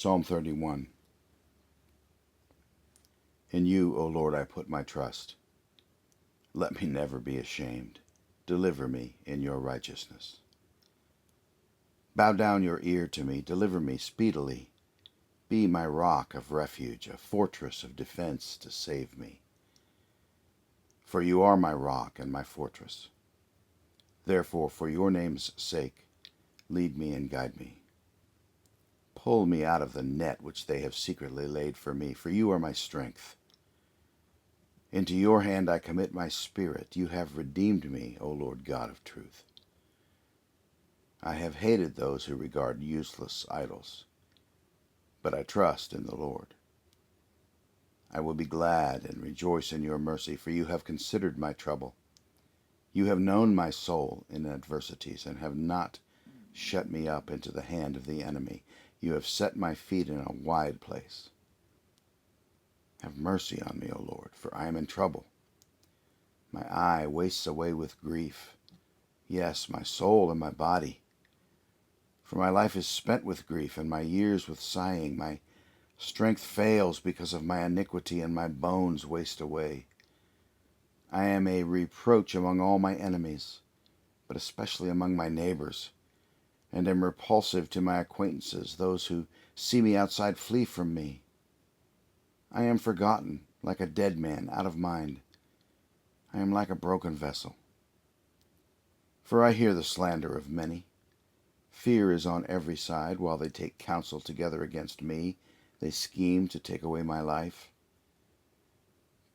Psalm 31. In you, O Lord, I put my trust. Let me never be ashamed. Deliver me in your righteousness. Bow down your ear to me. Deliver me speedily. Be my rock of refuge, a fortress of defense to save me. For you are my rock and my fortress. Therefore, for your name's sake, lead me and guide me. Pull me out of the net which they have secretly laid for me, for you are my strength. Into your hand I commit my spirit. You have redeemed me, O Lord God of truth. I have hated those who regard useless idols, but I trust in the Lord. I will be glad and rejoice in your mercy, for you have considered my trouble. You have known my soul in adversities, and have not shut me up into the hand of the enemy. You have set my feet in a wide place. Have mercy on me, O Lord, for I am in trouble. My eye wastes away with grief, yes, my soul and my body. For my life is spent with grief, and my years with sighing. My strength fails because of my iniquity, and my bones waste away. I am a reproach among all my enemies, but especially among my neighbors, and am repulsive to my acquaintances. Those who see me outside flee from me. I am forgotten, like a dead man, out of mind. I am like a broken vessel. For I hear the slander of many. Fear is on every side, while they take counsel together against me. They scheme to take away my life.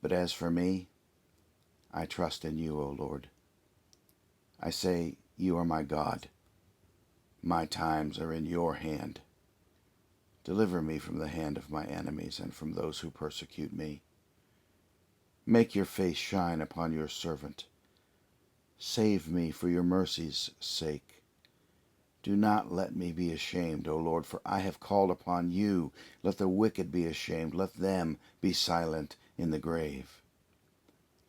But as for me, I trust in you, O Lord. I say, you are my God. My times are in your hand. Deliver me from the hand of my enemies and from those who persecute me. Make your face shine upon your servant. Save me for your mercy's sake. Do not let me be ashamed, O Lord, for I have called upon you. Let the wicked be ashamed. Let them be silent in the grave.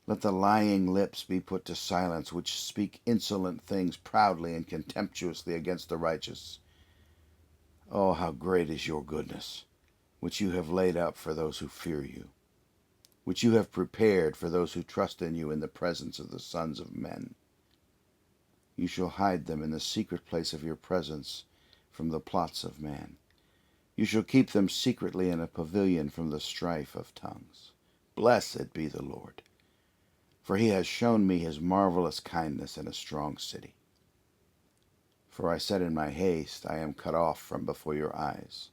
Let the lying lips be put to silence, which speak insolent things proudly and contemptuously against the righteous. Oh, how great is your goodness, which you have laid up for those who fear you, which you have prepared for those who trust in you in the presence of the sons of men. You shall hide them in the secret place of your presence from the plots of man. You shall keep them secretly in a pavilion from the strife of tongues. Blessed be the Lord, for he has shown me his marvelous kindness in a strong city. For I said in my haste, I am cut off from before your eyes.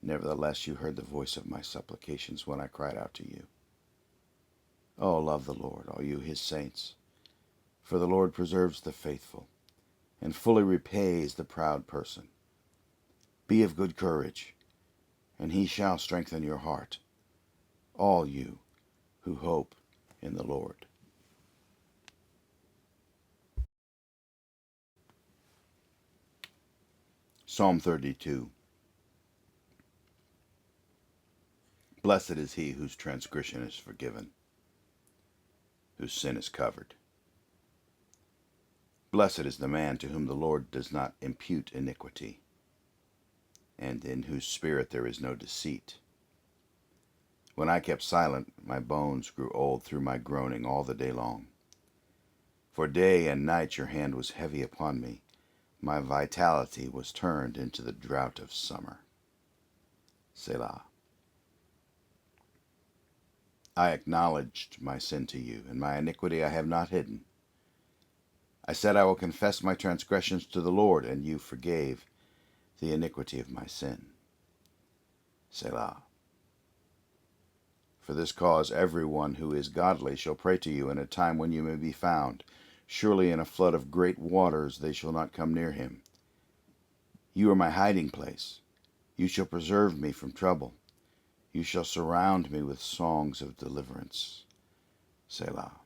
Nevertheless, you heard the voice of my supplications when I cried out to you. Oh, love the Lord, all you his saints. For the Lord preserves the faithful, and fully repays the proud person. Be of good courage, and he shall strengthen your heart, all you who hope in the Lord. Psalm 32. Blessed is he whose transgression is forgiven, whose sin is covered. Blessed is the man to whom the Lord does not impute iniquity, and in whose spirit there is no deceit. When I kept silent, my bones grew old through my groaning all the day long. For day and night your hand was heavy upon me. My vitality was turned into the drought of summer. Selah. I acknowledged my sin to you, and my iniquity I have not hidden. I said, I will confess my transgressions to the Lord, and you forgave the iniquity of my sin. Selah. For this cause everyone who is godly shall pray to you in a time when you may be found. Surely in a flood of great waters they shall not come near him. You are my hiding place. You shall preserve me from trouble. You shall surround me with songs of deliverance. Selah.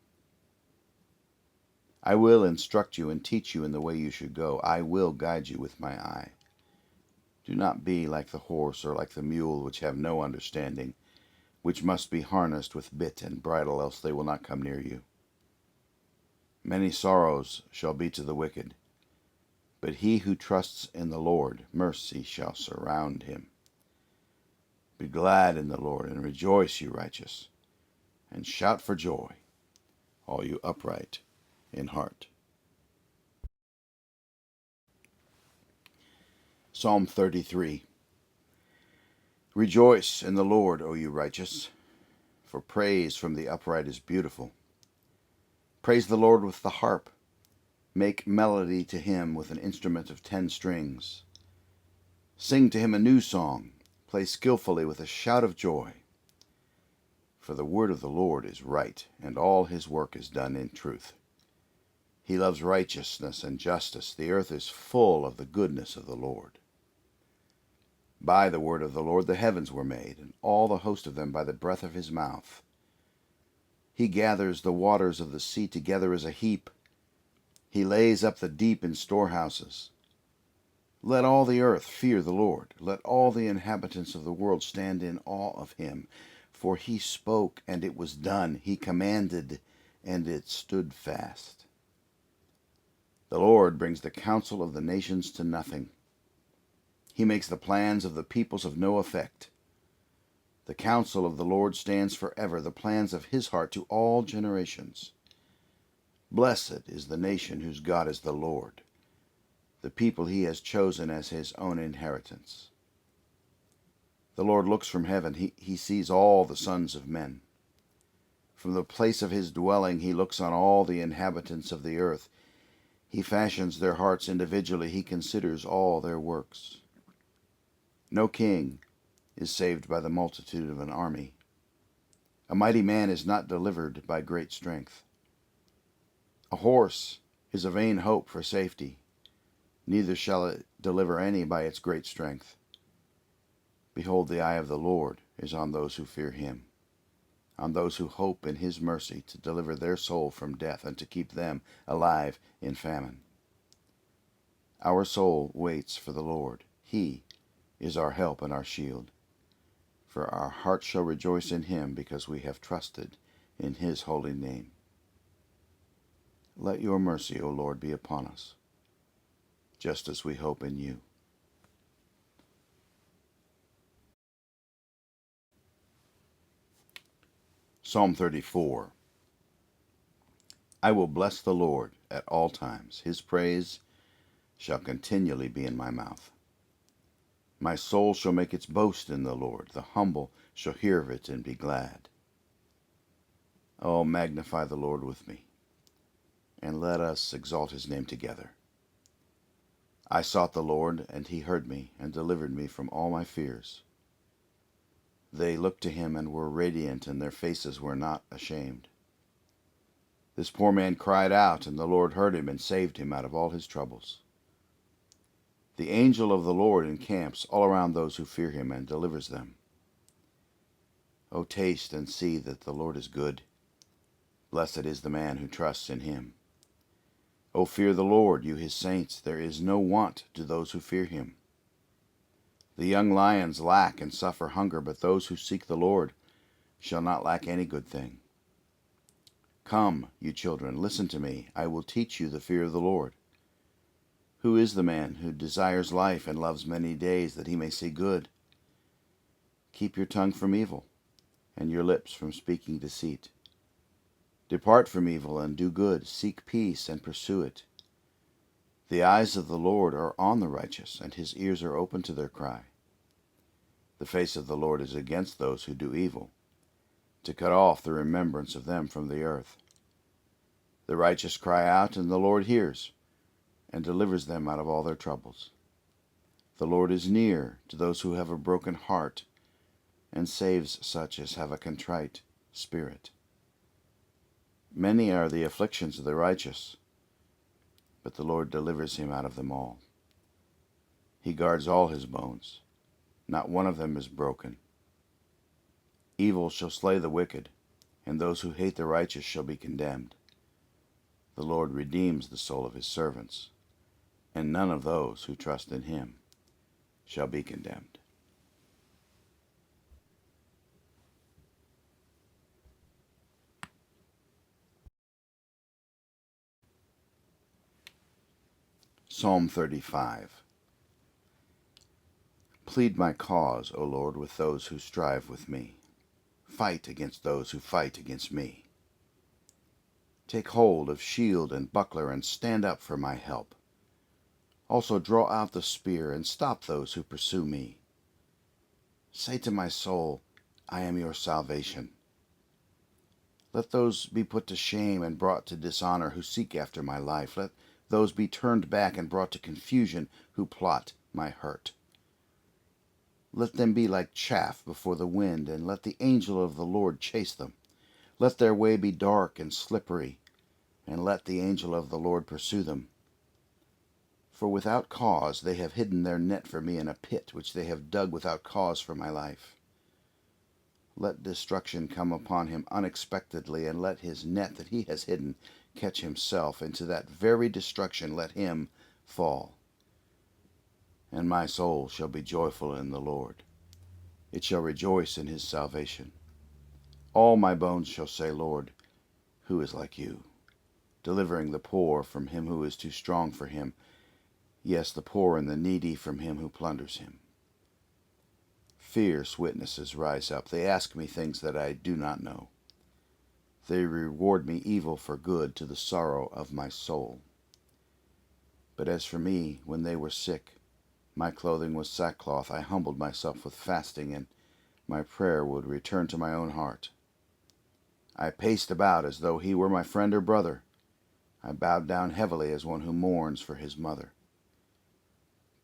I will instruct you and teach you in the way you should go. I will guide you with my eye. Do not be like the horse or like the mule, which have no understanding, which must be harnessed with bit and bridle, else they will not come near you. Many sorrows shall be to the wicked, But he who trusts in the Lord, mercy shall surround him. Be glad in the Lord, and rejoice, you righteous, and shout for joy, all you upright in heart. Psalm 33. Rejoice in the Lord, O you righteous, for praise from the upright is beautiful. Praise the Lord with the harp. Make melody to him with an instrument of 10 strings. Sing to him a new song. Play skillfully with a shout of joy. For the word of the Lord is right, and all his work is done in truth. He loves righteousness and justice. The earth is full of the goodness of the Lord. By the word of the Lord the heavens were made, and all the host of them by the breath of his mouth. He gathers the waters of the sea together as a heap. He lays up the deep in storehouses. Let all the earth fear the Lord. Let all the inhabitants of the world stand in awe of him. For he spoke, and it was done. He commanded, and it stood fast. The Lord brings the counsel of the nations to nothing. He makes the plans of the peoples of no effect. The counsel of the Lord stands forever, the plans of his heart to all generations. Blessed is the nation whose God is the Lord, the people he has chosen as his own inheritance. The Lord looks from heaven. He sees all the sons of men. From the place of his dwelling he looks on all the inhabitants of the earth. He fashions their hearts individually. He considers all their works. No king is saved by the multitude of an army. A mighty man is not delivered by great strength. A horse is a vain hope for safety, neither shall it deliver any by its great strength. Behold, the eye of the Lord is on those who fear him, on those who hope in his mercy, to deliver their soul from death and to keep them alive in famine. Our soul waits for the Lord. He is our help and our shield. For our heart shall rejoice in him, because we have trusted in his holy name. Let your mercy, O Lord, be upon us, just as we hope in you. Psalm 34. I will bless the Lord at all times. His praise shall continually be in my mouth. My soul shall make its boast in the Lord. The humble shall hear of it and be glad. Oh, magnify the Lord with me, and let us exalt his name together. I sought the Lord, and he heard me, and delivered me from all my fears. They looked to him and were radiant, and their faces were not ashamed. This poor man cried out, and the Lord heard him and saved him out of all his troubles. The angel of the Lord encamps all around those who fear him and delivers them. O taste and see that the Lord is good. Blessed is the man who trusts in him. O fear the Lord, you his saints. There is no want to those who fear him. The young lions lack and suffer hunger, but those who seek the Lord shall not lack any good thing. Come, you children, listen to me. I will teach you the fear of the Lord. Who is the man who desires life and loves many days, that he may see good? Keep your tongue from evil, and your lips from speaking deceit. Depart from evil and do good. Seek peace and pursue it. The eyes of the Lord are on the righteous, and his ears are open to their cry. The face of the Lord is against those who do evil, to cut off the remembrance of them from the earth. The righteous cry out, and the Lord hears, and delivers them out of all their troubles. The Lord is near to those who have a broken heart, and saves such as have a contrite spirit. Many are the afflictions of the righteous, but the Lord delivers him out of them all. He guards all his bones. Not one of them is broken. Evil shall slay the wicked, and those who hate the righteous shall be condemned. The Lord redeems the soul of his servants, and none of those who trust in him shall be condemned. Psalm 35. Plead my cause, O Lord, with those who strive with me. Fight against those who fight against me. Take hold of shield and buckler and stand up for my help. Also draw out the spear and stop those who pursue me. Say to my soul, I am your salvation. Let those be put to shame and brought to dishonor who seek after my life. Let those be turned back and brought to confusion who plot my hurt. Let them be like chaff before the wind, and let the angel of the Lord chase them. Let their way be dark and slippery, and let the angel of the Lord pursue them. For without cause they have hidden their net for me in a pit which they have dug without cause for my life. Let destruction come upon him unexpectedly, and let his net that he has hidden catch himself. Into that very destruction let him fall. And my soul shall be joyful in the Lord. It shall rejoice in his salvation. All my bones shall say, Lord, who is like you? Delivering the poor from him who is too strong for him. Yes, the poor and the needy from him who plunders him. Fierce witnesses rise up. They ask me things that I do not know. They reward me evil for good, to the sorrow of my soul. But as for me, when they were sick, my clothing was sackcloth. I humbled myself with fasting, and my prayer would return to my own heart. I paced about as though he were my friend or brother. I bowed down heavily as one who mourns for his mother.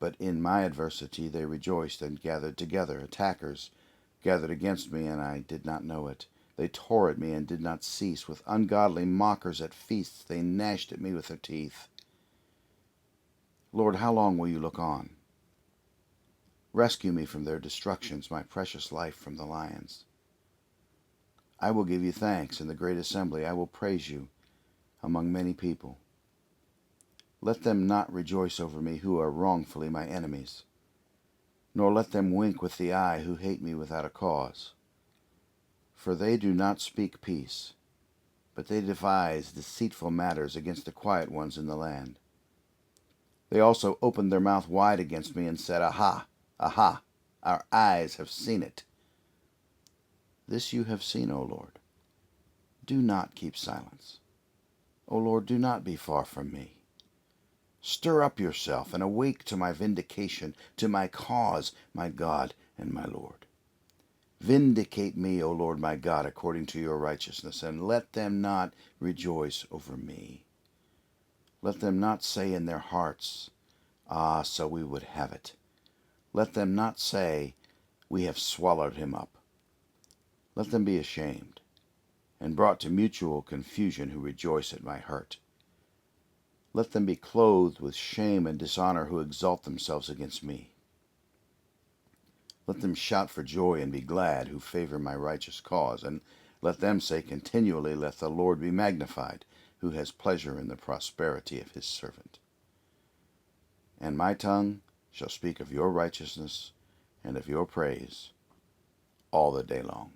But in my adversity they rejoiced and gathered together. Attackers gathered against me, and I did not know it. They tore at me and did not cease. With ungodly mockers at feasts they gnashed at me with their teeth. Lord, how long will you look on? Rescue me from their destructions, my precious life from the lions. I will give you thanks in the great assembly. I will praise you among many people. Let them not rejoice over me who are wrongfully my enemies, nor let them wink with the eye who hate me without a cause. For they do not speak peace, but they devise deceitful matters against the quiet ones in the land. They also opened their mouth wide against me and said, Aha, aha, our eyes have seen it. This you have seen, O Lord. Do not keep silence. O Lord, do not be far from me. Stir up yourself and awake to my vindication, to my cause, my God and my Lord. Vindicate me, O Lord my God, according to your righteousness, and let them not rejoice over me. Let them not say in their hearts, Ah, so we would have it. Let them not say, We have swallowed him up. Let them be ashamed, and brought to mutual confusion who rejoice at my hurt. Let them be clothed with shame and dishonor who exalt themselves against me. Let them shout for joy and be glad who favor my righteous cause, and let them say continually, Let the Lord be magnified, who has pleasure in the prosperity of his servant. And my tongue shall speak of your righteousness and of your praise all the day long.